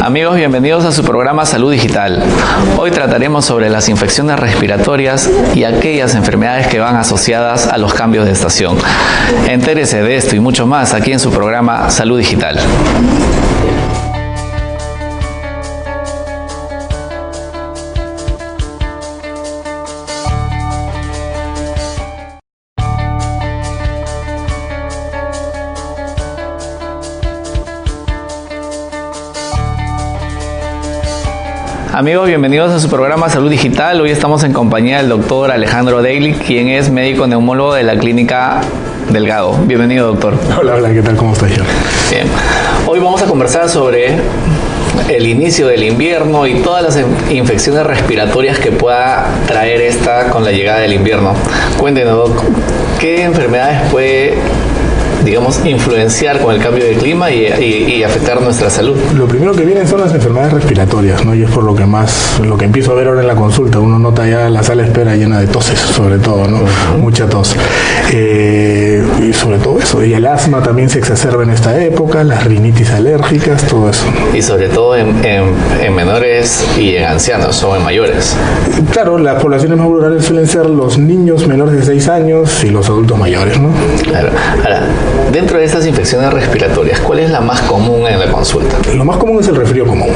Amigos, bienvenidos a su programa Salud Digital. Hoy trataremos sobre las infecciones respiratorias y aquellas enfermedades que van asociadas a los cambios de estación. Entérese de esto y mucho más aquí en su programa Salud Digital. Amigos, bienvenidos a su programa Salud Digital. Hoy estamos en compañía del doctor Alejandro Daly, quien es médico neumólogo de la clínica Delgado. Bienvenido, doctor. Hola, ¿qué tal? ¿Cómo estás, John? Bien. Hoy vamos a conversar sobre el inicio del invierno y todas las infecciones respiratorias que pueda traer esta con la llegada del invierno. Cuéntenos, doc, ¿qué enfermedades puede, influenciar con el cambio de clima y afectar nuestra salud? Lo primero que vienen son las enfermedades respiratorias, ¿no? Y es por lo que empiezo a ver ahora en la consulta. Uno nota ya la sala de espera llena de toses, sobre todo, ¿no? Mucha tos. Y sobre todo eso. Y el asma también se exacerba en esta época, las rinitis alérgicas, todo eso. Y sobre todo en menores y en ancianos o en mayores. Claro, las poblaciones más vulnerables suelen ser los niños menores de 6 años y los adultos mayores, ¿no? Claro. Ahora, dentro de estas infecciones respiratorias, ¿cuál es la más común en la consulta? Lo más común es el resfrío común,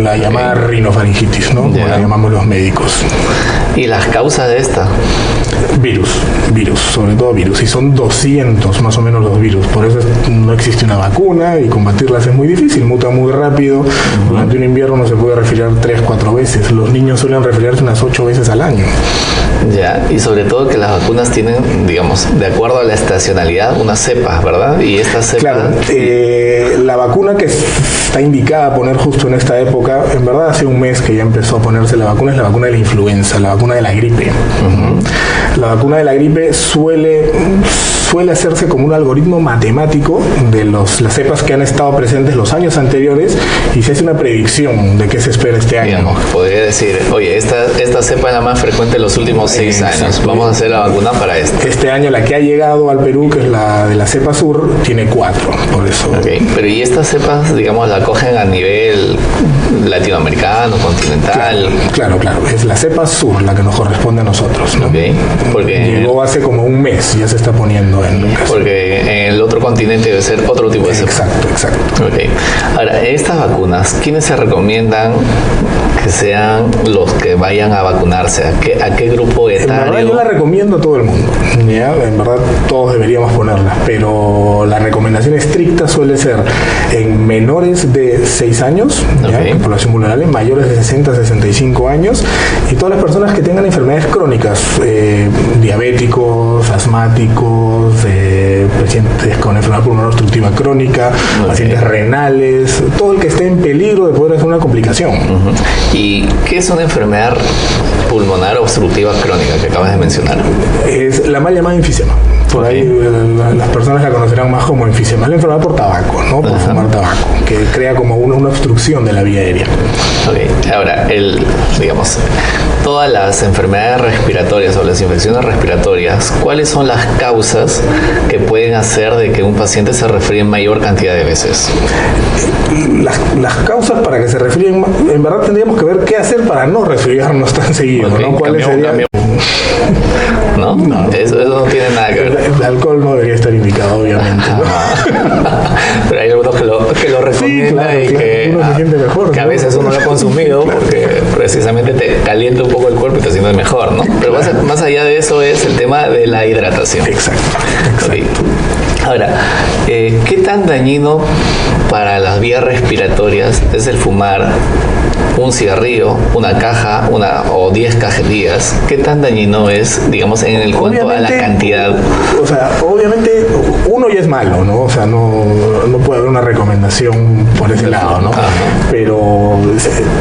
la llamada rinofaringitis, ¿no? Como la llamamos los médicos. ¿Y las causas de esta? Virus, sobre todo virus. Y son 200 más o menos los virus. Por eso no existe una vacuna y combatirlas es muy difícil, muta muy rápido. Durante un invierno no se puede resfriar 3-4 veces. Los niños suelen resfriarse unas 8 veces al año. Ya, y sobre todo que las vacunas tienen, de acuerdo a la estacionalidad, unas cepas, ¿verdad? Y estas cepas... Claro, la vacuna que está indicada a poner justo en esta época, en verdad hace un mes que ya empezó a ponerse la vacuna, es la vacuna de la influenza, la vacuna de la gripe. La vacuna de la gripe suele hacerse como un algoritmo matemático de las cepas que han estado presentes los años anteriores y se hace una predicción de qué se espera este año. Podría decir, oye, esta cepa es la más frecuente en los últimos 6 años. Vamos a hacer la vacuna para esto. Este año la que ha llegado al Perú, que es la de la cepa sur, tiene 4, por eso. Okay. Pero ¿y estas cepas, la cogen a nivel latinoamericano, continental? Claro. Es la cepa sur la que nos corresponde a nosotros, ¿no? Okay. Porque llegó hace como un mes, ya se está poniendo en Lucas. Porque en el otro continente debe ser otro tipo de cepa. Exacto. Okay. Ahora, estas vacunas, ¿quiénes se recomiendan que sean los que vayan a vacunarse? ¿A qué grupo etario? En verdad yo la recomiendo a todo el mundo, ¿ya? En verdad todos deberíamos ponerla, pero la recomendación estricta suele ser en menores de 6 años, ¿ya? Población vulnerable, mayores de 60-65 años y todas las personas que tengan enfermedades crónicas, diabéticos, asmáticos, pacientes con enfermedad pulmonar obstructiva crónica, pacientes renales, todo el que esté en peligro de poder hacer una complicación. ¿Y qué es una enfermedad pulmonar obstructiva crónica que acabas de mencionar? Es la mal llamada enfisema. Por ahí las personas la conocerán más como enfisema. Es la enfermedad por tabaco, ¿no? Por fumar tabaco, que crea como una obstrucción de la vía aérea. Ahora, todas las enfermedades respiratorias o las infecciones respiratorias, ¿cuáles son las causas que pueden hacer de que un paciente se resfríe en mayor cantidad de veces? Las causas para que se resfríen, en verdad tendríamos que ver qué hacer para no resfriarnos tan seguido, ¿no? ¿Cuáles serían? ¿No? Eso no tiene nada que ver. El alcohol no debería estar indicado, obviamente, ¿no? Pero hay algunos que lo recomiendan y que uno se siente mejor, que a veces uno lo ha consumido porque precisamente te calienta un poco el cuerpo y te sientes mejor, ¿no? Pero más allá de eso es el tema de la hidratación. Exacto. Ahora, ¿qué tan dañino para las vías respiratorias es el fumar un cigarrillo, una caja, o 10 cajetillas? ¿Qué tan dañino es, en el cuanto a la cantidad? Obviamente uno ya es malo, ¿no? No puede haber una recomendación por ese lado, ¿no? Pero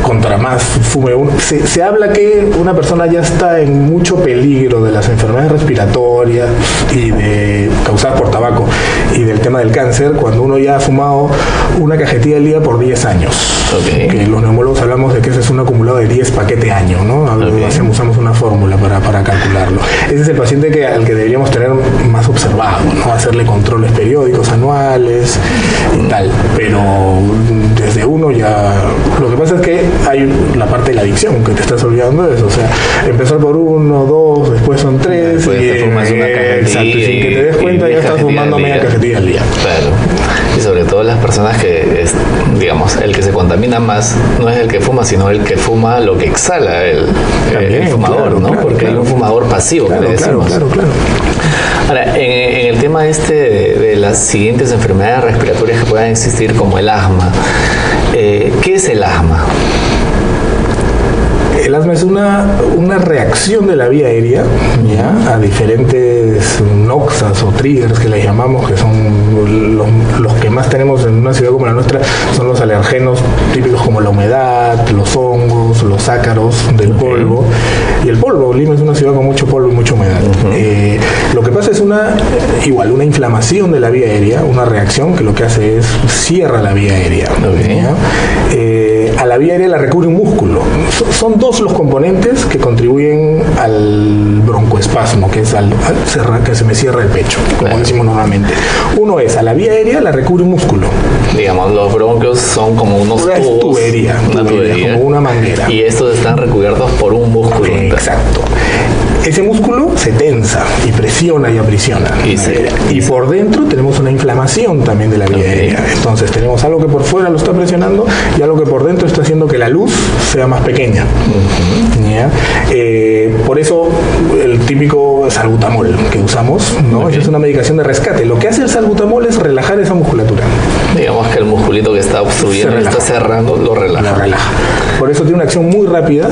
contra más fume uno, se habla que una persona ya está en mucho peligro de las enfermedades respiratorias y de causadas por tabaco y del tema del cáncer cuando uno ya ha fumado una cajetilla al día por 10 años. Que los neumólogos hablamos hablamos de que ese es un acumulado de 10 paquetes año, ¿no? Usamos una fórmula para calcularlo. Ese es el paciente al que deberíamos tener más observado, ¿no? Hacerle controles periódicos, anuales y tal. Pero desde uno ya... Lo que pasa es que hay la parte de la adicción, que te estás olvidando de eso. O sea, empezar por 1, 2, después son 3. Después te fumas una cajetilla. Exacto, y sin que te des cuenta ya estás fumando media cajetilla al día. Claro. Y sobre todo las personas que, digamos, el que se contamina más no es el que fuma, sino el que fuma lo que exhala el fumador, claro, ¿no? Claro, porque hay un fumador pasivo, claro, que le decimos. Claro. Ahora, en el tema de las siguientes enfermedades respiratorias que puedan existir, como el asma, ¿qué es el asma? El asma es una reacción de la vía aérea, ¿ya? A diferentes noxas o triggers que les llamamos, que son los que más tenemos en una ciudad como la nuestra, son los alergenos típicos como la humedad, los hongos, los ácaros del polvo. Y el polvo, Lima es una ciudad con mucho polvo y mucha humedad. Lo que pasa es una inflamación de la vía aérea, una reacción que lo que hace es cierra la vía aérea. A la vía aérea la recubre un músculo. Son dos los componentes que contribuyen al broncoespasmo, que es al cerrar, que se me cierra el pecho, como decimos normalmente. Uno es, a la vía aérea la recubre un músculo. Digamos, los bronquios son como unos una tubos, tubería, como una manguera. Y estos están recubiertos por un músculo. Exacto. Ese músculo se tensa y presiona y aprisiona. Y por dentro tenemos una inflamación también de la vía aérea. Entonces tenemos algo que por fuera lo está presionando y algo que por dentro está haciendo que la luz sea más pequeña. ¿Ya? Por eso el típico salbutamol que usamos, ¿no? Es una medicación de rescate. Lo que hace el salbutamol es relajar esa musculatura. Digamos que el musculito que está obstruyendo, está cerrando, lo relaja. Por eso tiene una acción muy rápida,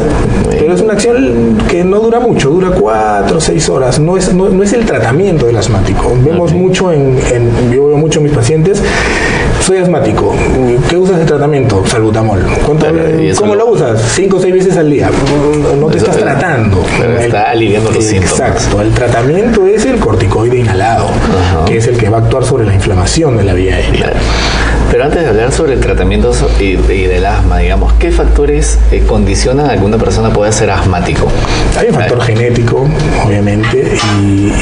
pero es una acción que no dura mucho, dura 4 o 6 horas. No es el tratamiento del asmático. Vemos mucho yo veo mucho en mis pacientes. Soy asmático. ¿Qué usas de tratamiento? Salbutamol. ¿Cómo lo usas? 5 o 6 veces al día. No te estás tratando. Pero está aliviando los síntomas. Exacto. El tratamiento es el corticoide inhalado, que es el que va a actuar sobre la inflamación de la vía aérea. Pero antes de hablar sobre el tratamiento y del asma, digamos, ¿qué factores condicionan a que una persona pueda ser asmático? Hay un factor genético, obviamente,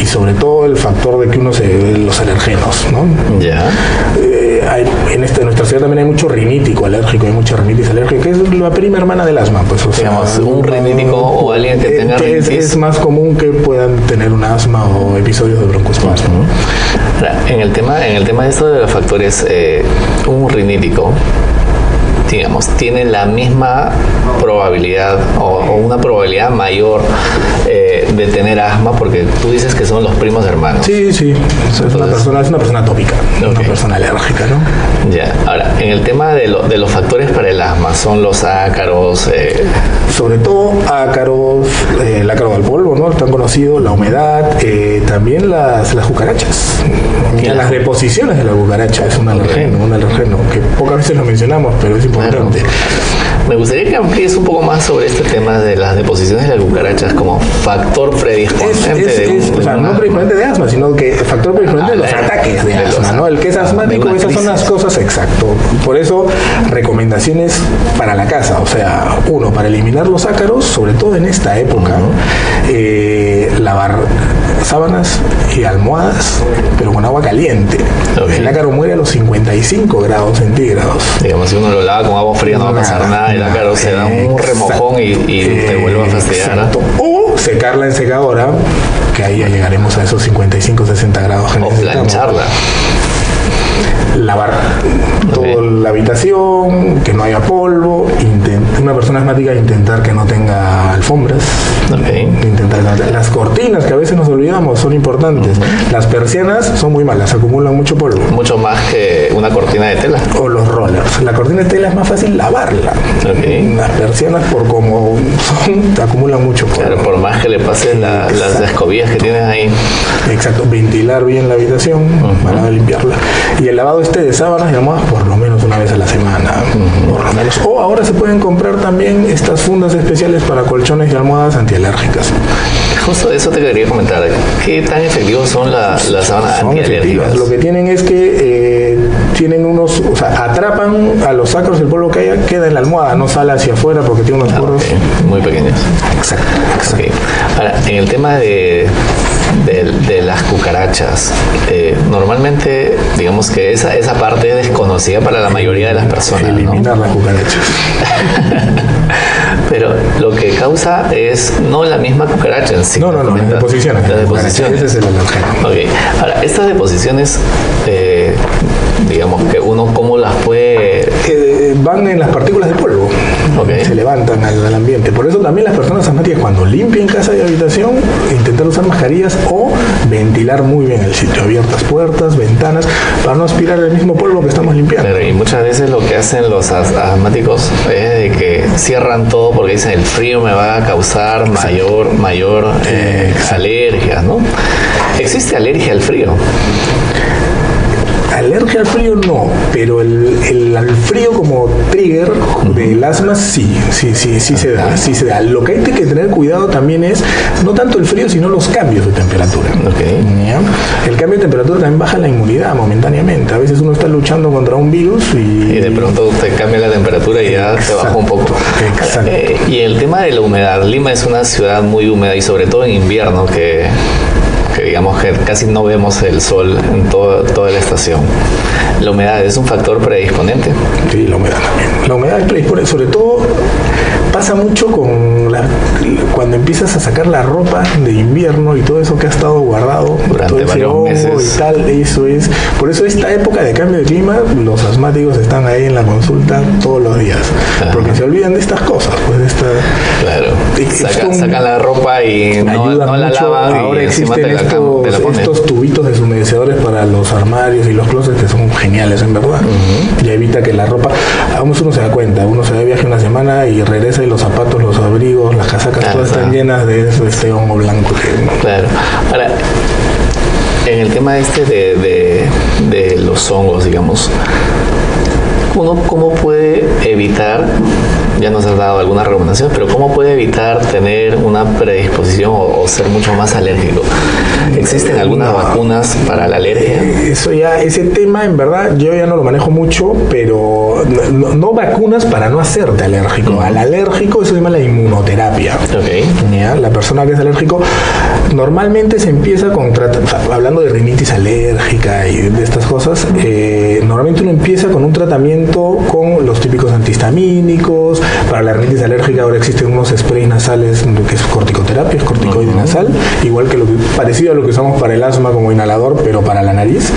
y sobre todo el factor de que los alergenos, ¿no? Ya. En nuestra ciudad también hay mucho rinítico alérgico, hay mucha rinitis alérgica, que es la prima hermana del asma. Pues, digamos, un rinítico o alguien que tenga rinitis. Es más común que puedan tener un asma o episodios de broncoespasmo. En el tema de esto de los factores, un rinítico, digamos, tiene la misma probabilidad o una probabilidad mayor de tener asma, porque tú dices que son los primos hermanos. Sí. Es una persona tópica, una persona alérgica, ¿no? Ya. Ahora, en el tema de los factores para el asma, son los ácaros. Sobre todo ácaros, el ácaro del polvo, ¿no? Tan conocido, la humedad, también las cucarachas. Las deposiciones de la cucaracha es un alergeno, que pocas veces lo mencionamos, pero es importante. Me gustaría que amplíes un poco más sobre este tema de las deposiciones de las cucarachas como factor predisponente no predisponente de asma, sino que factor predisponente de los ataques de asma, ¿no? El que es asmático, esas son las cosas, exacto. Por eso, recomendaciones para la casa, o sea, uno, para eliminar los ácaros, sobre todo en esta época, lavar sábanas y almohadas, pero con agua caliente. El ácaro muere a los 55 grados centígrados. Digamos, si uno lo lava con agua fría no va a pasar nada, el ácaro se da un remojón y te vuelve a fastidiar. O secarla en secadora, que ahí ya llegaremos a esos 55-60 grados. O plancharla. Lavar toda la habitación, que no haya polvo. Una persona asmática intentar que no tenga alfombras. Las cortinas, que a veces nos olvidamos, son importantes. Las persianas son muy malas, acumulan mucho polvo. Mucho más que una cortina de tela. O los rollers. La cortina de tela es más fácil lavarla. Las persianas, por como son, acumulan mucho polvo. Claro, por más que le pases las escobillas que tienes ahí. Exacto, ventilar bien la habitación para limpiarla. Y el lavado de sábanas y almohadas por lo menos una vez a la semana, por lo menos. O ahora se pueden comprar también estas fundas especiales para colchones y almohadas antialérgicas. Justo eso te quería comentar. ¿Qué tan efectivos son las sábanas antialérgicas? Lo que tienen es que tienen unos, o sea, atrapan a los ácaros, el polvo que haya queda en la almohada, no sale hacia afuera porque tiene unos poros muy pequeños. Exacto. Okay. Ahora, en el tema de las cucarachas, normalmente digamos que esa parte es desconocida para la mayoría de las personas. Eliminar, ¿no?, las cucarachas. Pero lo que causa es no la misma cucaracha en sí. No, las deposiciones. Las deposiciones. Ese es el alérgeno. Okay. Ahora, estas deposiciones, digamos que uno cómo las puede... van en las partículas de polvo. Okay. Se levantan al ambiente. Por eso también las personas asmáticas, cuando limpien casa y habitación, intentar usar mascarillas o ventilar muy bien el sitio, abiertas puertas, ventanas, para no aspirar el mismo polvo que estamos limpiando. Pero, y muchas veces lo que hacen los asmáticos es de que cierran todo porque dicen el frío me va a causar mayor alergias, ¿no? ¿Existe alergia al frío? Alergia al frío no, pero al frío como trigger del asma sí se da. Lo que hay que tener cuidado también es no tanto el frío, sino los cambios de temperatura. Okay. ¿Ya? El cambio de temperatura también baja la inmunidad momentáneamente. A veces uno está luchando contra un virus y de pronto te cambia la temperatura y ya te baja un poco. Exacto. Y el tema de la humedad. Lima es una ciudad muy húmeda y sobre todo en invierno que digamos que casi no vemos el sol en toda la estación. ¿La humedad es un factor predisponente? Sí, la humedad también. La humedad es predisponente, sobre todo pasa mucho cuando empiezas a sacar la ropa de invierno y todo eso que ha estado guardado durante varios meses y tal, eso es. Por eso esta época de cambio de clima, los asmáticos están ahí en la consulta todos los días, porque se olvidan de estas cosas, pues Claro. Sacan la ropa y no la lavan. Ahora y existen estos tubitos deshumedecedores para los armarios y los closets que son geniales en verdad. Y evita que la ropa, uno se da cuenta, uno se va de viaje una semana y regresa y los zapatos, los abrigos, las casacas, todas están llenas de este hongo blanco. Claro. Ahora, en el tema de los hongos, digamos, uno cómo puede evitar, ya nos has dado algunas recomendaciones, pero cómo puede evitar tener una predisposición o ser mucho más alérgico? ¿Existen algunas vacunas para la alergia? Ese tema en verdad yo ya no lo manejo mucho, pero no vacunas para no hacerte alérgico. Al alérgico eso se llama la inmunoterapia. Okay. ¿Ya? La persona que es alérgico normalmente se empieza con hablando de rinitis alérgica y de estas cosas, normalmente uno empieza con un tratamiento con los típicos antihistamínicos. Para la rinitis alérgica ahora existen unos sprays nasales que es corticoterapia, es corticoide nasal, igual que parecido a lo que usamos para el asma como inhalador, pero para la nariz.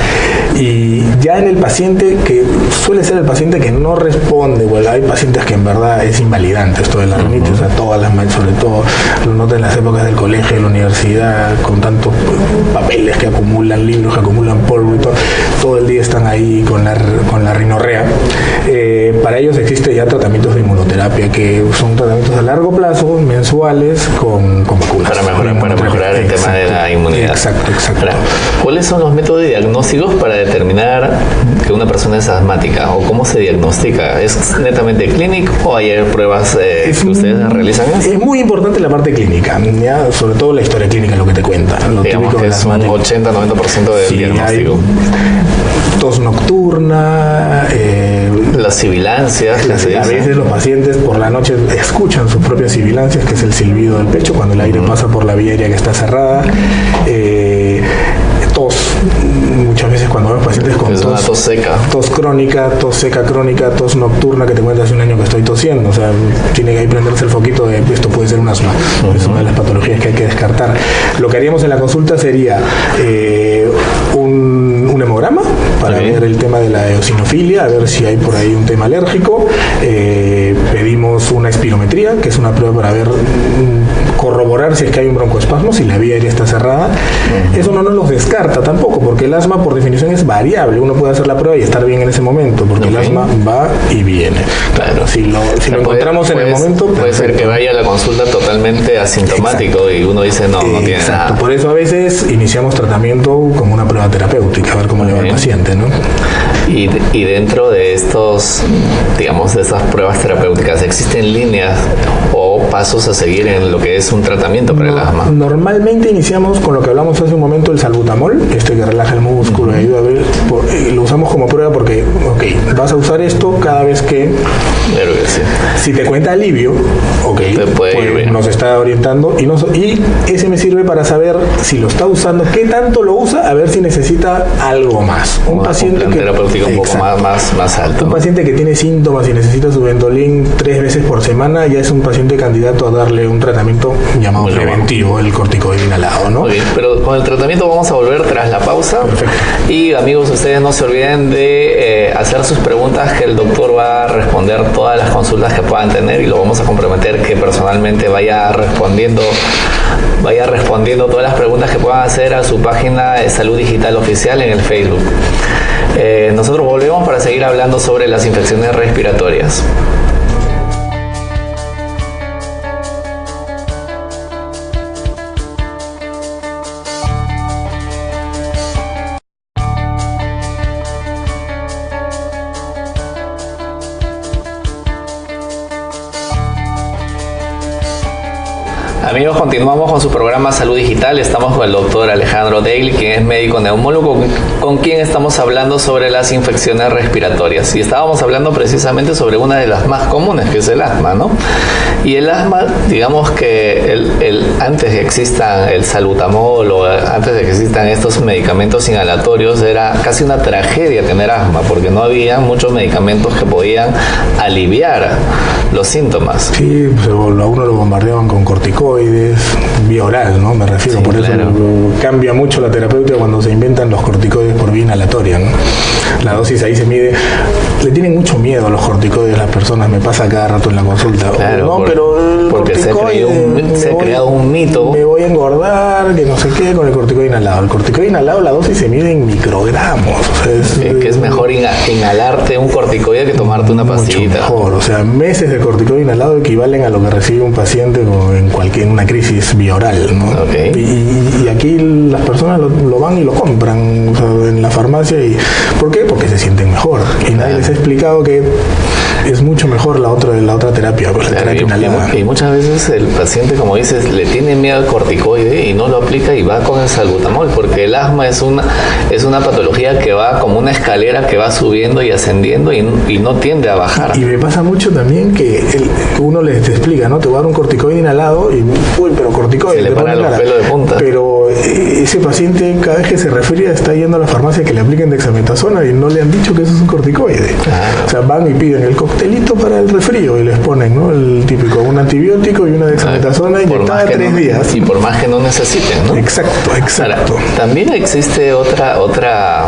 Y ya en el paciente, que suele ser el paciente que no responde, bueno, hay pacientes que en verdad es invalidante esto de la rinitis, o sea, todas las, sobre todo lo noto en las épocas del colegio, de la universidad, con tantos papeles que acumulan, libros que acumulan polvo y todo el día están ahí con la rinorrea. Para ellos existe ya tratamientos de inmunoterapia, que son tratamientos a largo plazo, mensuales, con vacunas. Para mejorar el tema de la inmunidad. Exacto. Ahora, ¿cuáles son los métodos diagnósticos para determinar que una persona es asmática o cómo se diagnostica? ¿Es netamente clínico o hay pruebas que ustedes realizan? Es muy importante la parte clínica, ¿ya? Sobre todo la historia clínica, lo que te cuenta. Lo digamos típico que es un 80-90% del diagnóstico. Tos nocturna, las sibilancias. A veces los pacientes por la noche escuchan sus propias sibilancias, que es el silbido del pecho cuando el aire pasa por la vía aérea que está cerrada. Tos, muchas veces cuando vemos pacientes con tos seca, tos crónica, tos seca crónica, tos nocturna, que te cuenta hace un año que estoy tosiendo, o sea, tiene que ahí prenderse el foquito de esto puede ser un asma. Es una de las patologías que hay que descartar. Lo que haríamos en la consulta sería un hemograma para ver el tema de la eosinofilia, a ver si hay por ahí un tema alérgico. Pedimos una espirometría, que es una prueba para ver, corroborar si es que hay un broncoespasmo, si la vía aérea está cerrada. Eso no nos los descarta tampoco, porque el asma por definición es variable. Uno puede hacer la prueba y estar bien en ese momento, porque el asma va y viene. Claro, si lo encontramos en el momento, puede ser que vaya a la consulta totalmente asintomático. Y uno dice no tiene nada. Por eso a veces iniciamos tratamiento como una prueba terapéutica, a ver cómo le va al paciente, ¿no? Y dentro de estos, digamos, de estas pruebas terapéuticas, ¿existen líneas o pasos a seguir en lo que es un tratamiento para el asma? Normalmente iniciamos con lo que hablamos hace un momento, el salbutamol, que relaja el músculo, ayuda a ver, lo usamos como prueba porque, vas a usar esto cada vez que, Claro que sí. si te cuenta alivio, pues nos está orientando y ese me sirve para saber si lo está usando, qué tanto lo usa, a ver si necesita algo más. Un paciente plan terapéutico un poco más alto. Un paciente que tiene síntomas y necesita su Ventolin 3 veces por semana ya es un paciente candidato a darle un tratamiento llamado preventivo, el corticoide inhalado, ¿no? Bien, pero con el tratamiento vamos a volver tras la pausa. Perfecto. Y amigos, ustedes no se olviden de hacer sus preguntas, que el doctor va a responder todas las consultas que puedan tener y lo vamos a comprometer que personalmente vaya respondiendo todas las preguntas que puedan hacer a su página de Salud Digital Oficial en el Facebook. Nosotros volvemos para seguir hablando sobre las infecciones respiratorias. Amigos, continuamos con su programa Salud Digital. Estamos con el doctor Alejandro Daily, quien es médico neumólogo, con quien estamos hablando sobre las infecciones respiratorias. Y estábamos hablando precisamente sobre una de las más comunes, que es el asma, ¿no? Y el asma, digamos que antes de que existan el salbutamol o antes de que existan estos medicamentos inhalatorios, era casi una tragedia tener asma, porque no había muchos medicamentos que podían aliviar los síntomas. Sí, pues a uno lo bombardeaban con corticoides, vía oral, ¿no? Me refiero, sí, por eso cambia mucho la terapéutica cuando se inventan los corticoides por vía inhalatoria, ¿no? La dosis ahí se mide. Le tienen mucho miedo a los corticoides las personas, me pasa cada rato en la consulta. Claro, no, pero porque se ha creado un mito. Me voy a engordar, que no sé qué, con el corticoide inhalado. El corticoide inhalado, la dosis se mide en microgramos. O sea, que es mejor inhalarte un corticoide que tomarte una pastillita. Mucho mejor, o sea, meses de corticoide inhalado equivalen a lo que recibe un paciente en una crisis bioral, ¿no? Y aquí las personas lo van y lo compran, o sea, en la farmacia. Y ¿por qué? Porque se sienten mejor. Y nadie les ha explicado que es mucho mejor la otra terapia, pues, la terapia inhalada. Y muchas veces el paciente, como dices, le tiene miedo al corticoide y no lo aplica y va con el salbutamol, porque el asma es una patología que va como una escalera que va subiendo y ascendiendo y no tiende a bajar. Y me pasa mucho también que uno les explica, ¿no? Te voy a dar un corticoide inhalado y, pero corticoide. Se le paran los pelos de punta. Pero ese paciente, cada vez que se resfría, está yendo a la farmacia que le apliquen dexametasona y no le han dicho que eso es un corticoide. Claro. O sea, van y piden el coctelito para el resfrío y les ponen, ¿no? El típico, un antibiótico y una dexametasona inyectada 3 días. Y por más que no necesiten, ¿no? Exacto. Ahora, también existe otra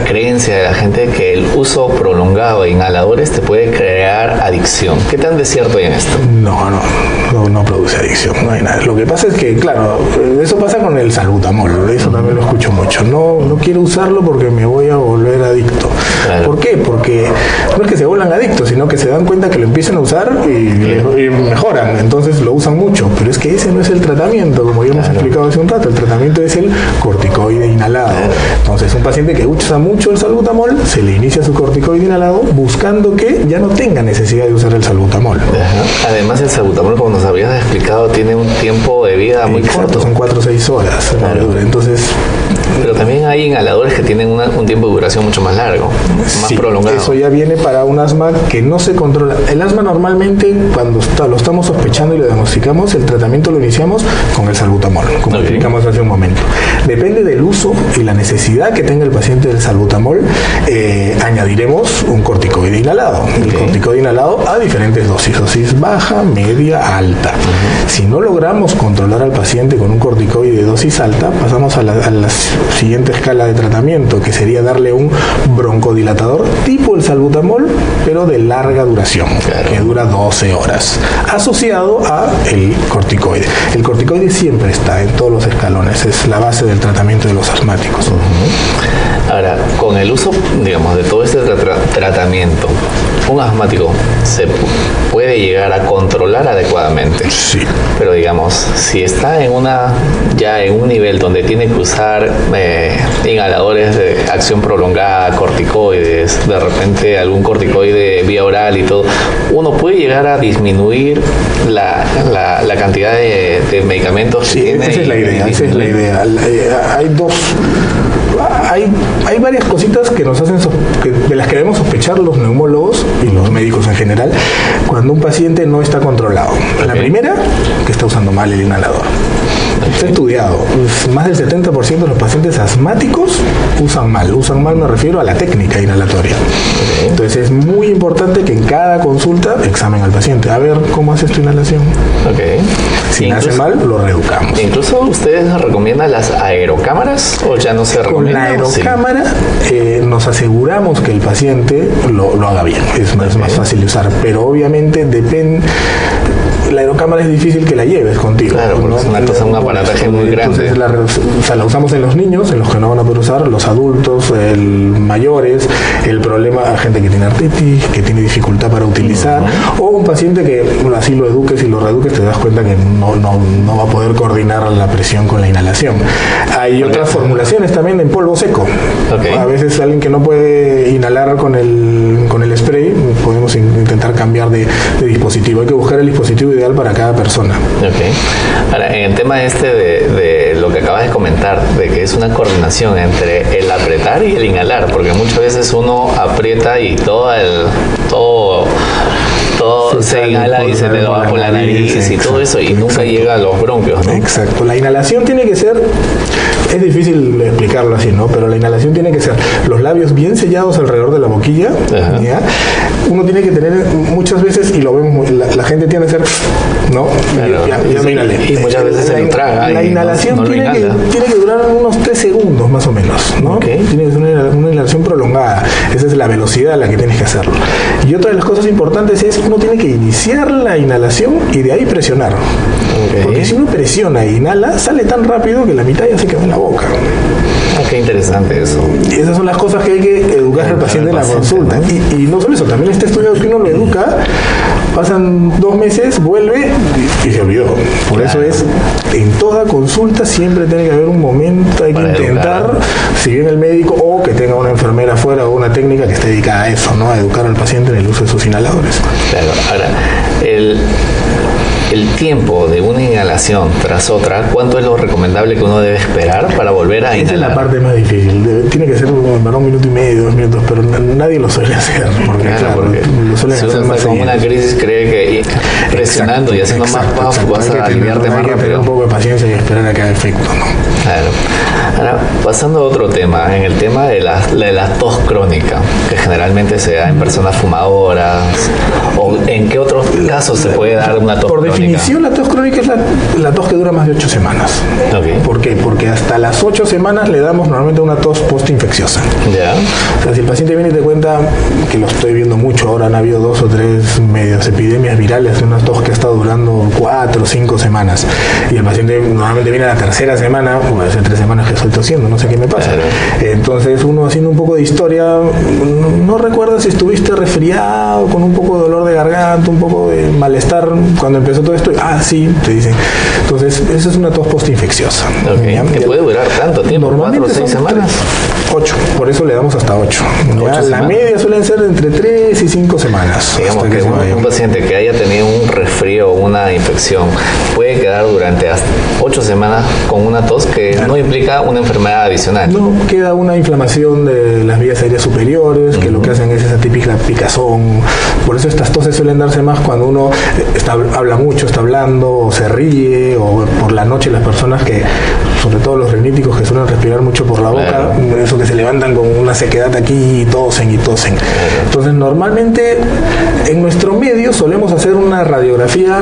creencia de la gente, que el uso prolongado de inhaladores te puede crear adicción. ¿Qué tan de cierto hay en esto? No produce adicción, no hay nada. Lo que pasa es que, claro, eso pasa con el salbutamol, eso también lo escucho mucho. No quiero usarlo porque me voy a volver adicto. Claro. ¿Por qué? Porque no es que se vuelvan adictos, sino que se dan cuenta que lo empiezan a usar y mejoran, entonces lo usan mucho. Pero es que ese no es el tratamiento, como ya hemos explicado hace un rato. El tratamiento es el corticoide inhalado. Entonces, un paciente que usa mucho el salbutamol, se le inicia su corticoide inhalado buscando que ya no tenga necesidad de usar el salbutamol. Ajá. Además, el salbutamol, como nos habías explicado, tiene un tiempo de vida muy corto. Son 4 o 6 horas. Claro. Entonces, pero también hay inhaladores que tienen un tiempo de duración mucho más largo, más prolongado. Eso ya viene para un asma que no se controla. El asma normalmente, cuando lo estamos sospechando y lo diagnosticamos, el tratamiento lo iniciamos con el salbutamol, como explicamos hace un momento. Depende del uso y la necesidad que tenga el paciente del salbutamol, añadiremos un corticoide inhalado. El corticoide inhalado a diferentes dosis baja, media, alta. Si no logramos controlar al paciente con un corticoide de dosis alta, pasamos a la siguiente escala de tratamiento, que sería darle un broncodilatador tipo el salbutamol, pero de larga duración, que dura 12 horas, asociado a el corticoide. El corticoide siempre está en todos los escalones, es la base del tratamiento de los asmáticos. Ahora, con el uso, digamos, de todo este tratamiento, un asmático se puede llegar a controlar adecuadamente. Sí. Pero digamos, si está en un nivel donde tiene que usar inhaladores de acción prolongada, corticoides, de repente algún corticoide vía oral y todo, uno puede llegar a disminuir la cantidad de medicamentos que tiene. Esa es la idea. Hay varias cositas que nos hacen de las que debemos sospechar los neumólogos y los médicos en general cuando un paciente no está controlado. La primera, que está usando mal el inhalador. Está estudiado. Más del 70% de los pacientes asmáticos usan mal. Usan mal me refiero a la técnica inhalatoria. Entonces es muy importante que en cada consulta examen al paciente. A ver cómo haces tu inhalación. Si hace mal, lo reeducamos. Incluso ustedes recomiendan las aerocámaras o ya no se recomienda. Con la aerocámara nos aseguramos que el paciente lo haga bien. Es más fácil de usar. Pero obviamente depende. La aerocámara es difícil que la lleves contigo. Claro, porque es un aparataje muy grande. Entonces la usamos en los niños, en los que no van a poder usar, los adultos, mayores, el problema, gente que tiene artritis, que tiene dificultad para utilizar, o un paciente que así lo eduques y lo reeduques, te das cuenta que no va a poder coordinar la presión con la inhalación. Hay otras formulaciones también en polvo seco. A veces alguien que no puede inhalar con el spray, podemos intentar cambiar de dispositivo. Hay que buscar el dispositivo ideal para cada persona. Ahora, en el tema de lo que acabas de comentar, de que es una coordinación entre el apretar y el inhalar, porque muchas veces uno aprieta y todo se inhala y se le va por la nariz y todo eso, y nunca llega a los bronquios, ¿no? Exacto. La inhalación tiene que ser, es difícil explicarlo así, ¿no? Pero la inhalación tiene que ser los labios bien sellados alrededor de la boquilla, ¿ya? Uno tiene que tener muchas veces, y lo vemos, la gente tiene que hacer, ¿no? Claro, ya me inhalé. Y muchas veces se lo traga. La inhalación tiene que durar unos 3 segundos más o menos, ¿no? Tiene que ser una inhalación prolongada. Esa es la velocidad a la que tienes que hacerlo. Y otra de las cosas importantes es uno tiene que iniciar la inhalación y de ahí presionar. Porque si uno presiona e inhala, sale tan rápido que la mitad ya se queda en la boca. Qué interesante eso. Y esas son las cosas que hay que educar al paciente en la consulta. Y no solo eso, también está estudiado que uno lo educa, pasan 2 meses, vuelve y se olvidó. Por eso en toda consulta siempre tiene que haber un momento, hay que intentar, si viene el médico o que tenga una enfermera afuera o una técnica que esté dedicada a eso, ¿no? A educar al paciente en el uso de sus inhaladores. Claro. Ahora, el tiempo de una inhalación tras otra, ¿cuánto es lo recomendable que uno debe esperar para volver a inhalar? Esa es la parte más difícil. Tiene que ser un minuto y medio, 2 minutos, pero nadie lo suele hacer. Porque lo suelen hacer más con una crisis cree que presionando y haciendo más pasos vas a aliviarte más rápido. Hay que tener un poco de paciencia y esperar a que haga efecto, ¿no? Claro. Ahora, pasando a otro tema, en el tema de la tos crónica, que generalmente se da en personas fumadoras, o en qué otros casos se puede dar una tos crónica. Por definición, la tos crónica es la tos que dura más de 8 semanas. ¿Por qué? Porque hasta las 8 semanas le damos normalmente una tos postinfecciosa. O sea, si el paciente viene y te cuenta, que lo estoy viendo mucho, ahora han habido 2 o 3 medias epidemias virales de una tos que ha estado durando 4 o 5 semanas, y el paciente normalmente viene a la 3ª semana, hace 3 semanas que estoy tosiendo, no sé qué me pasa. Entonces uno, haciendo un poco de historia, no recuerda si estuviste resfriado, con un poco de dolor de garganta, un poco de malestar cuando empezó todo esto. Sí, te dicen. Entonces esa es una tos postinfecciosa. ¿Que puede durar tanto tiempo? Normalmente 4 o 6 semanas. 8, por eso le damos hasta 8. La media suelen ser entre 3 y 5 semanas. Digamos que un paciente que haya tenido un resfrío o una infección puede quedar durante hasta 8 semanas con una tos que no implica una enfermedad adicional. No, queda una inflamación de las vías aéreas superiores, que lo que hacen es esa típica picazón. Por eso estas toses suelen darse más cuando uno habla mucho, está hablando, o se ríe, o por la noche las personas que, sobre todo los riníticos que suelen respirar mucho por la boca, eso que se levantan con una sequedad aquí y tosen y tosen. Entonces normalmente en nuestro medio solemos hacer una radiografía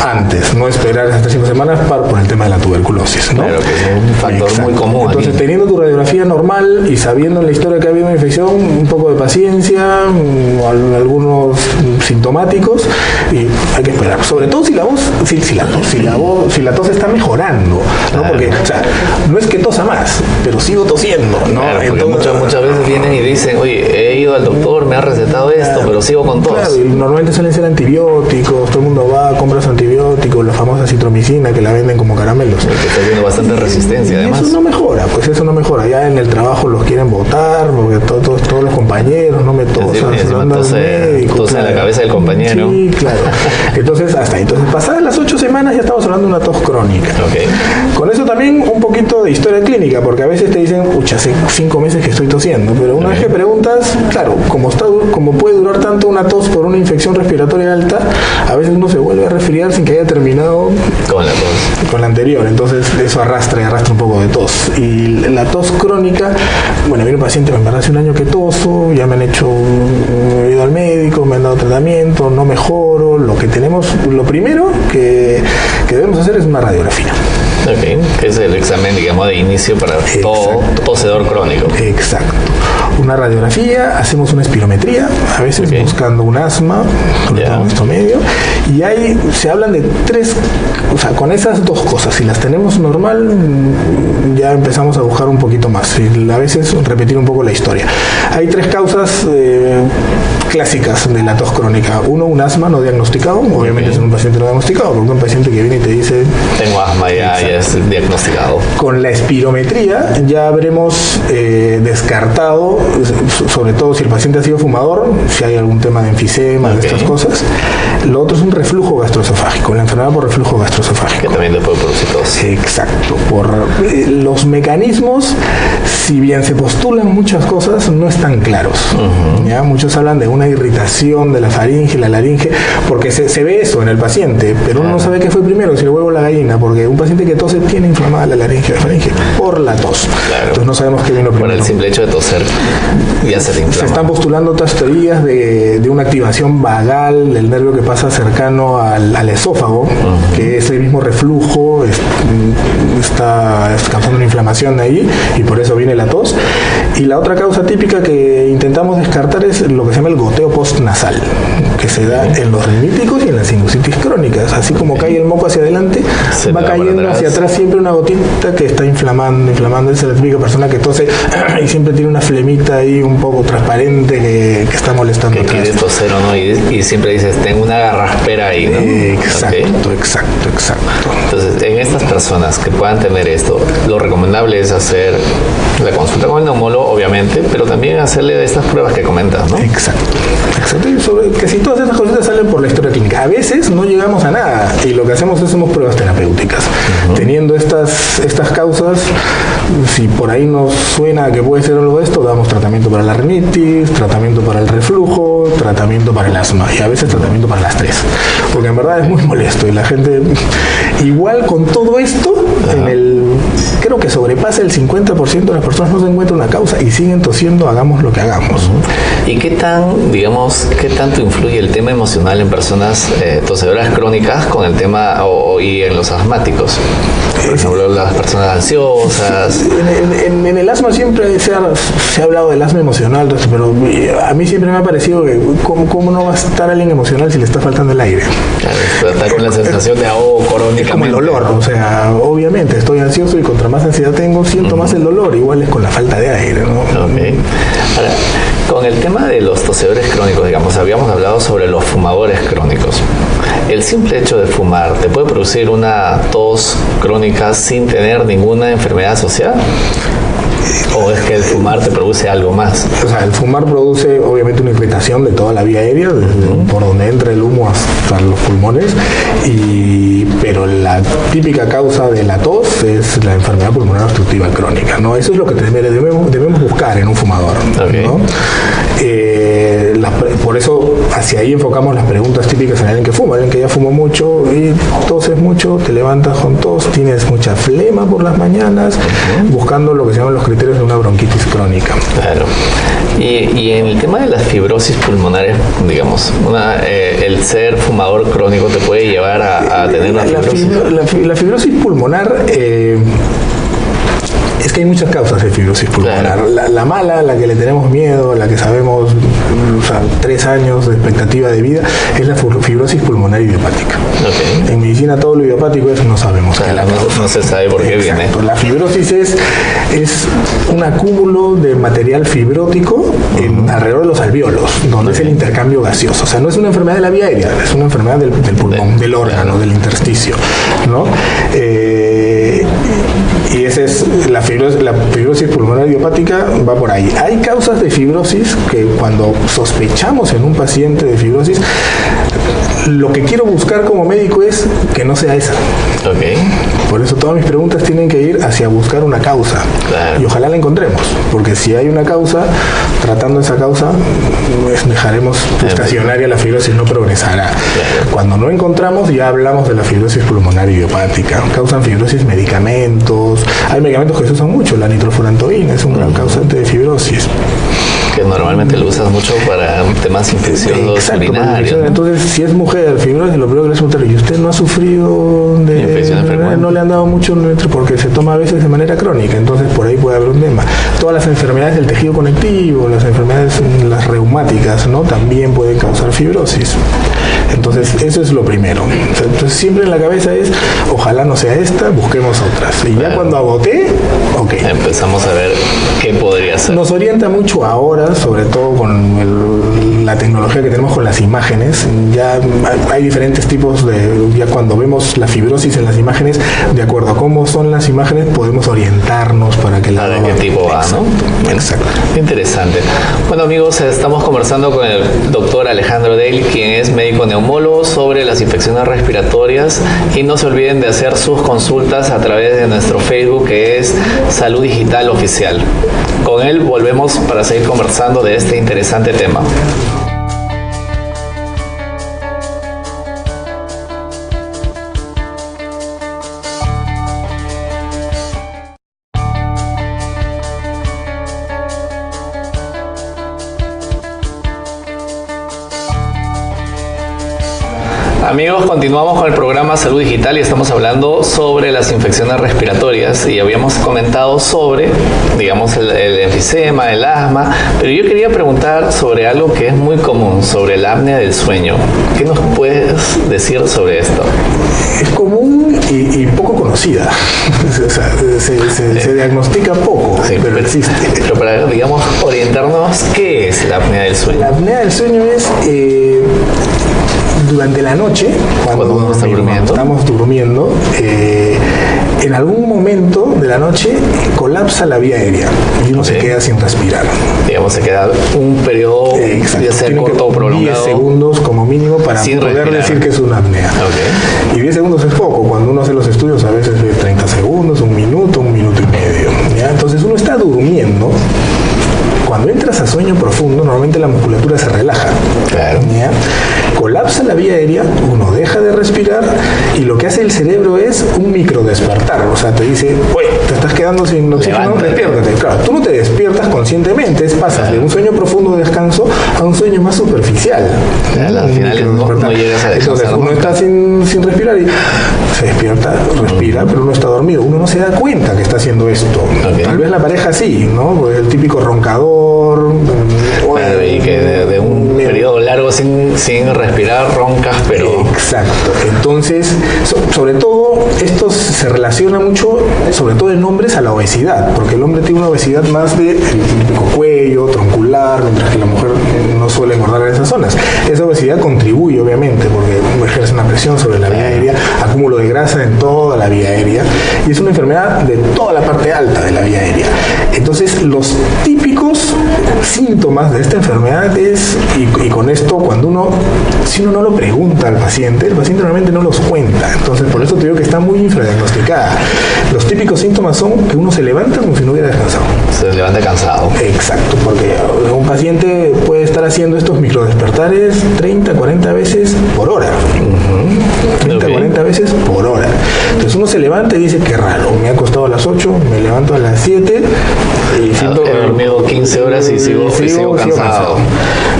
antes, no esperar esas 5 semanas por el tema de la tuberculosis, ¿no? Claro, que es un factor muy común. Entonces, teniendo tu radiografía normal y sabiendo en la historia que ha habido una infección, un poco de paciencia, algunos sintomáticos y hay que esperar. Sobre todo si la tos está mejorando, ¿no? Porque, o sea, no es que tosa más, pero sigo tosiendo, ¿no? Claro, entonces, muchas veces vienen y dicen, oye, he ido al doctor, me ha recetado esto, pero sigo con tos. Claro, y normalmente suelen ser antibióticos, todo el mundo va, compra su antibiótico, la famosa citromicina que la venden como caramelos. Que está haciendo bastante resistencia, además. Eso no mejora, pues eso no mejora. Ya en el trabajo los quieren botar, porque todos los compañeros no me tosan, se lo andan al médico. Tosa en la cabeza del compañero. Sí, claro. Entonces, hasta ahí. Entonces, pasadas las 8 semanas ya estamos hablando de una tos crónica. Okay. Con eso también un poquito de historia clínica, porque a veces te dicen, pucha, hace 5 meses que estoy tosiendo, pero una vez que preguntas, claro, como puede durar tanto una tos por una infección respiratoria alta, a veces uno se vuelve a resfriar sin que haya terminado con la anterior. Entonces, eso arrastra un poco de tos. Y la tos crónica, bueno, viene un paciente, en verdad hace un año que toso, ya me han he ido al médico, me han dado tratamiento, no mejoro. Lo primero que debemos hacer es una radiografía. Ok, que es el examen, digamos, de inicio para todo tosedor crónico. Exacto. Una radiografía, hacemos una espirometría, a veces buscando un asma, sobre todo en nuestro medio, y ahí se hablan de 3, o sea, con esas 2 cosas, si las tenemos normal, ya empezamos a buscar un poquito más, y a veces repetir un poco la historia. Hay 3 causas clásicas de la tos crónica. Uno, un asma no diagnosticado, obviamente es un paciente no diagnosticado, porque un paciente que viene y te dice... Tengo asma, ya es diagnosticado. Con la espirometría ya habremos descartado, sobre todo si el paciente ha sido fumador, si hay algún tema de enfisema, de estas cosas. Lo otro es un reflujo gastroesofágico, la enfermedad por reflujo gastroesofágico. Que también le puede producir tos. Exacto. Por los mecanismos, si bien se postulan muchas cosas, no están claros. ¿Ya? Muchos hablan de una irritación de la faringe, la laringe, porque se ve eso en el paciente, pero uno no sabe qué fue primero, si el huevo o la gallina, porque un paciente que tose tiene inflamada la laringe, la faringe, por la tos. Claro. Entonces no sabemos qué vino primero. Por el simple hecho de toser, ya se te inflama. Se están postulando otras teorías de una activación vagal del nervio que pasa cercano al esófago, que ese mismo reflujo está causando una inflamación ahí y por eso viene la tos. Y la otra causa típica que intentamos descartar es lo que se llama el goteo postnasal, que se da en los riníticos y en las sinusitis crónicas. Así como cae el moco hacia adelante, va cayendo hacia atrás siempre una gotita que está inflamando. Esa es la típica persona que tose y siempre tiene una flemita ahí un poco transparente que está molestando que atrás. Quiere toser o no, y siempre dices, tengo una garraspera ahí, ¿no? Exacto. Entonces, en estas personas que puedan tener esto, lo recomendable es hacer la consulta con el neumólogo, obviamente, pero también hacerle estas pruebas que comentas, ¿no? Exacto. Y que si todas estas cositas salen por la historia clínica. A veces no llegamos a nada y lo que hacemos es hacemos pruebas terapéuticas. Teniendo estas causas, si por ahí nos suena que puede ser algo de esto, damos tratamiento para la rinitis, tratamiento para el reflujo, tratamiento para el asma y a veces tratamiento para las 3. Porque en verdad es muy molesto y la gente, igual con todo esto, creo que sobrepasa el 50% de las personas no se encuentra una causa y siguen tosiendo, hagamos lo que hagamos. ¿Y qué tanto influye el tema emocional en personas tosedoras crónicas con el tema y en los asmáticos? Por ejemplo, las personas ansiosas. En el asma siempre se ha hablado del asma emocional, pero a mí siempre me ha parecido que ¿cómo no va a estar alguien emocional si le está faltando el aire? Claro, está con la sensación de ahogo crónicamente. Como el dolor, o sea, obviamente estoy ansioso y contra más ansiedad tengo, siento más el dolor, igual es con la falta de aire, ¿no? Okay. Ahora, con el tema de los tosedores crónicos, digamos, habíamos hablado sobre los fumadores crónicos. ¿El simple hecho de fumar te puede producir una tos crónica sin tener ninguna enfermedad asociada? ¿O es que el fumar te produce algo más? O sea, el fumar produce obviamente una irritación de toda la vía aérea, por donde entra el humo hasta los pulmones, pero la típica causa de la tos es la enfermedad pulmonar obstructiva crónica, ¿no? Eso es lo que debemos buscar en un fumador, ¿no? Por eso hacia ahí enfocamos las preguntas típicas en alguien que fuma, alguien que ya fumó mucho y toses mucho, te levantas con tos, tienes mucha flema por las mañanas, buscando lo que se llaman los criterios de una bronquitis crónica. Claro. Y en el tema de las fibrosis pulmonares, digamos, el ser fumador crónico te puede llevar a tener una fibrosis. La fibrosis pulmonar es que hay muchas causas de fibrosis pulmonar. Claro. La mala, la que le tenemos miedo, la que sabemos o sea, 3 años de expectativa de vida, es la fibrosis pulmonar idiopática. Okay. En medicina todo lo idiopático es, no sabemos. No se sabe por qué viene. La fibrosis es un acúmulo de material fibrótico alrededor de los alvéolos, donde es el intercambio gaseoso. O sea, no es una enfermedad de la vía aérea, es una enfermedad del pulmón, del órgano, del intersticio, ¿no? Y esa es la fibrosis pulmonar idiopática, va por ahí. Hay causas de fibrosis que cuando sospechamos en un paciente de fibrosis, lo que quiero buscar como médico es que no sea esa. Okay. Por eso todas mis preguntas tienen que ir hacia buscar una causa. Claro. Y ojalá la encontremos, porque si hay una causa, tratando esa causa, dejaremos estacionaria la fibrosis, no progresará. Claro. Cuando no encontramos, ya hablamos de la fibrosis pulmonar idiopática. Causan fibrosis medicamentos. Hay medicamentos que se usan mucho, la nitrofurantoína es un gran causante de fibrosis. Que normalmente lo usas mucho para temas infecciosos urinarios, ¿no? Entonces, si es mujer, fibrosis, lo primero que le es preguntar, ¿y usted no ha sufrido de infección frecuente? No le han dado mucho porque se toma a veces de manera crónica, entonces por ahí puede haber un tema. Todas las enfermedades del tejido conectivo, las enfermedades las reumáticas, ¿no? También pueden causar fibrosis. Entonces, eso es lo primero. Entonces, siempre en la cabeza es, ojalá no sea esta, busquemos otras. Y ya cuando agoté, ok. Empezamos a ver qué podría ser. Nos orienta mucho ahora, sobre todo con la tecnología que tenemos con las imágenes. Ya hay diferentes tipos ya cuando vemos la fibrosis en las imágenes, de acuerdo a cómo son las imágenes, podemos orientarnos para que de qué tipo va, ¿no? Exacto. Interesante. Bueno, amigos, estamos conversando con el doctor Alejandro Dale, quien es médico neumólogo, sobre las infecciones respiratorias, y no se olviden de hacer sus consultas a través de nuestro Facebook, que es Salud Digital Oficial. Con él volvemos para seguir conversando de este interesante tema. Amigos, continuamos con el programa Salud Digital y estamos hablando sobre las infecciones respiratorias y habíamos comentado sobre, digamos, el enfisema, el asma, pero yo quería preguntar sobre algo que es muy común, sobre la apnea del sueño. ¿Qué nos puedes decir sobre esto? Es común y poco conocida. O sea, se diagnostica poco, sí, pero existe. Pero para, digamos, orientarnos, ¿qué es la apnea del sueño? La apnea del sueño es durante la noche, cuando uno está durmiendo. Estamos durmiendo, en algún momento de la noche colapsa la vía aérea y uno se queda sin respirar. Digamos, se queda un periodo, ya sea corto o prolongado, 10 segundos como mínimo para poder decir que es una apnea. Y 10 segundos es poco. Cuando uno hace los estudios, a veces de 30 segundos, un minuto y medio. ¿Ya? Entonces uno está durmiendo. Cuando entras a sueño profundo, normalmente la musculatura se relaja. Claro. ¿Ya? Colapsa la vía aérea, uno deja de respirar y lo que hace el cerebro es un micro despertar. O sea, te dice, oye, te estás quedando sin oxígeno, despiértate. Claro, tú no te despiertas conscientemente, pasas de un sueño profundo de descanso a un sueño más superficial. Al final no llegas a descansar. Entonces uno está sin respirar y se despierta, respira, pero uno está dormido. Uno no se da cuenta que está haciendo esto. Tal vez la pareja sí, ¿no? Pues el típico roncador. Claro, y que de un periodo largo sin respirar, roncas, pero... Exacto. Entonces, sobre todo, esto se relaciona mucho, sobre todo en hombres, a la obesidad, porque el hombre tiene una obesidad más de típico cuello, troncular, mientras que la mujer no suele engordar en esas zonas. Esa obesidad contribuye, obviamente, porque ejerce una presión sobre la vía aérea, acúmulo de grasa en toda la vía aérea, y es una enfermedad de toda la parte alta de la vía aérea. Entonces, los típicos síntomas de esta enfermedad es, y con esto, si uno no lo pregunta al paciente, el paciente realmente no los cuenta. Entonces, por eso te digo que está muy infradiagnosticada. Los típicos síntomas son que uno se levanta como si no hubiera descansado. Se levanta cansado. Exacto, porque un paciente puede estar haciendo estos microdespertares 30, 40 veces por hora. 30, 40 veces por hora. Entonces uno se levanta y dice, qué raro, me ha acostado a las 8, me levanto a las 7 y siento... He dormido 15 horas y sigo cansado.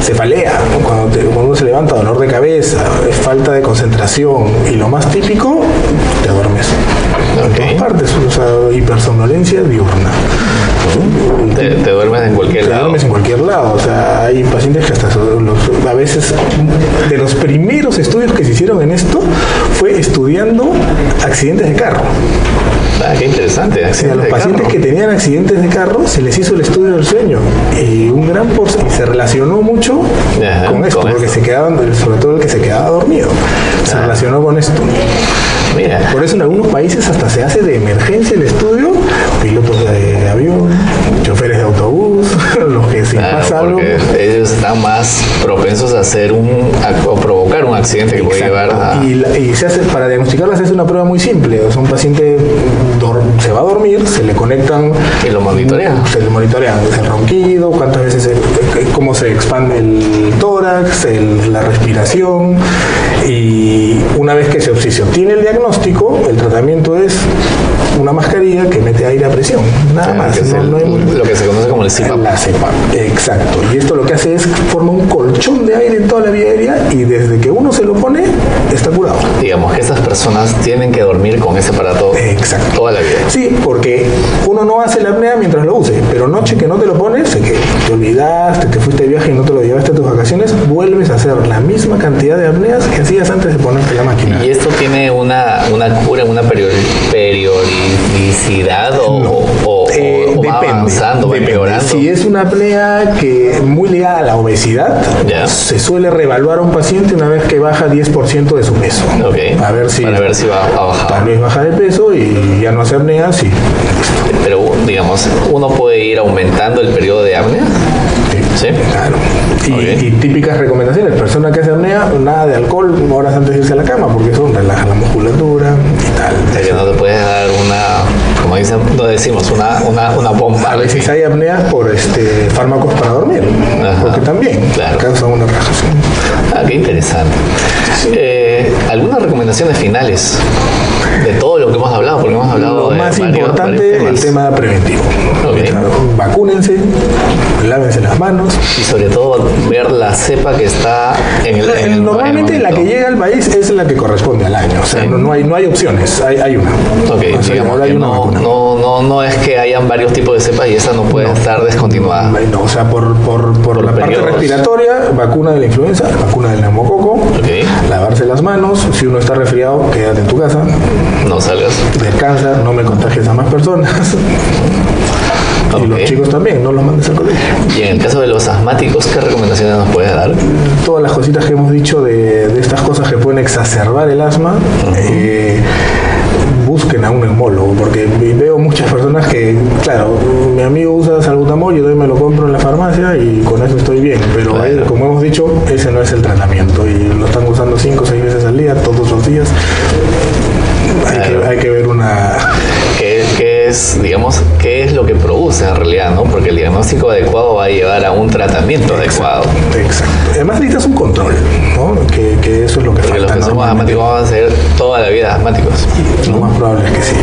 Cefalea, cuando uno se levanta, dolor de cabeza, falta de concentración, y lo más típico, te duermes. En todas partes, o sea, hipersomnolencia diurna. Te duermes en cualquier lado. Te duermes en cualquier lado, o sea, hay pacientes que hasta a veces, de los primeros estudios que se hicieron en esto, fue estudiando accidentes de carro. Ah, qué interesante. O sea, a los pacientes que tenían accidentes de carro se les hizo el estudio del sueño y un gran porcentaje se relacionó mucho con esto, porque se quedaban, sobre todo el que se quedaba dormido, se relacionó con esto. Mira. Por eso en algunos países hasta se hace de emergencia el estudio, pilotos de avión, choferes de autobús, los que se pasa algo. Ellos están más propensos a hacer o provocar un accidente que puede llevar a... Y se hace, para diagnosticarla se hace una prueba muy simple. O sea, un paciente se va a dormir, se le conectan... ¿Y lo monitorean? Se le monitorean el ronquido, cuántas veces, cómo se expande el tórax, la respiración. Y una vez que se obtiene el diagnóstico, el tratamiento es una mascarilla que mete aire a presión, nada más. Lo que se conoce como el CPAP. La CPAP, exacto. Y esto lo que hace es forma un colchón de aire en toda la vía aérea y desde que uno se lo pone, está curado. Digamos que esas personas tienen que dormir con ese aparato toda la vida. Sí, porque uno no hace la apnea mientras lo use, pero noche que no te lo pones, que te olvidaste, te fuiste de viaje y no te lo llevaste a tus vacaciones, vuelves a hacer la misma cantidad de apneas que hacías antes de ponerte la máquina. ¿Y esto tiene una cura, una periodicidad o va avanzando, va empeorando? Si es una apnea que muy ligada a la obesidad, se suele reevaluar a un paciente una vez que baja 10% de su peso. Para ver si va a bajar. Tal vez baja de peso y ya no hace apnea, sí. Pero, digamos, ¿uno puede ir aumentando el periodo de apnea? Sí, claro. Y típicas recomendaciones: persona que hace apnea, nada de alcohol horas antes de irse a la cama, porque eso relaja la musculatura y tal. O sea, que no te puedes dar como dicen, no decimos, una bomba. A veces hay apneas por fármacos para dormir, porque también causa una relajación. Ah, qué interesante. ¿Algunas recomendaciones finales de todo lo que hemos hablado? Porque hemos hablado lo más importante, el tema preventivo. Vacúnense, lávense las manos. Y sobre todo ver la cepa que está normalmente la que llega al país es la que corresponde al año. O sea, no hay opciones, hay una. O sea, digamos que no es que hayan varios tipos de cepas y esa no puede estar descontinuada. No, o sea, por la parte respiratoria, vacuna de la influenza, vacuna del neumococo, lavarse las manos. Si uno está resfriado, quédate en tu casa. No salgas. Descansa, no me contagies a más personas. Y los chicos también, no los mandes al colegio. Y en el caso de los asmáticos, ¿qué recomendaciones nos puedes dar? Todas las cositas que hemos dicho de estas cosas que pueden exacerbar el asma, busquen a un neumólogo, porque veo muchas personas que, claro, mi amigo usa salbutamol, yo me lo compro en la farmacia y con eso estoy bien, pero como hemos dicho, ese no es el tratamiento y lo están usando 5 o 6 veces al día, todos los días. Hay que ver qué es lo que produce en realidad, ¿no? Porque el diagnóstico adecuado va a llevar a un tratamiento adecuado. Exacto. Además necesitas un control, ¿no? Que eso es lo que falta. Porque los que somos asmáticos vamos a ser toda la vida asmáticos. Lo más probable es que sí.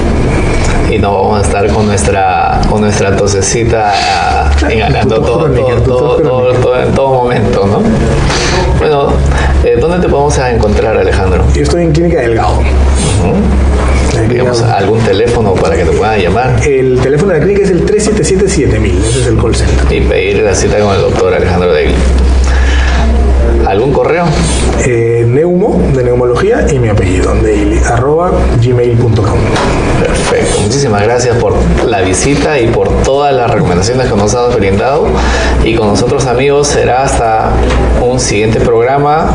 Y no vamos a estar con nuestra tosecita inhalando todo en todo momento, ¿no? Bueno, ¿dónde te podemos encontrar, Alejandro? Yo estoy en Clínica Delgado. Digamos, algún teléfono para que te puedan llamar. El teléfono de la clínica es el 377-7000, ese es el call center. Y pedir la cita con el doctor Alejandro Degli. ¿Algún correo? Neumo, de neumología, y mi apellido, daily@gmail.com. Perfecto. Muchísimas gracias por la visita y por todas las recomendaciones que nos has brindado. Y con nosotros, amigos, será hasta un siguiente programa.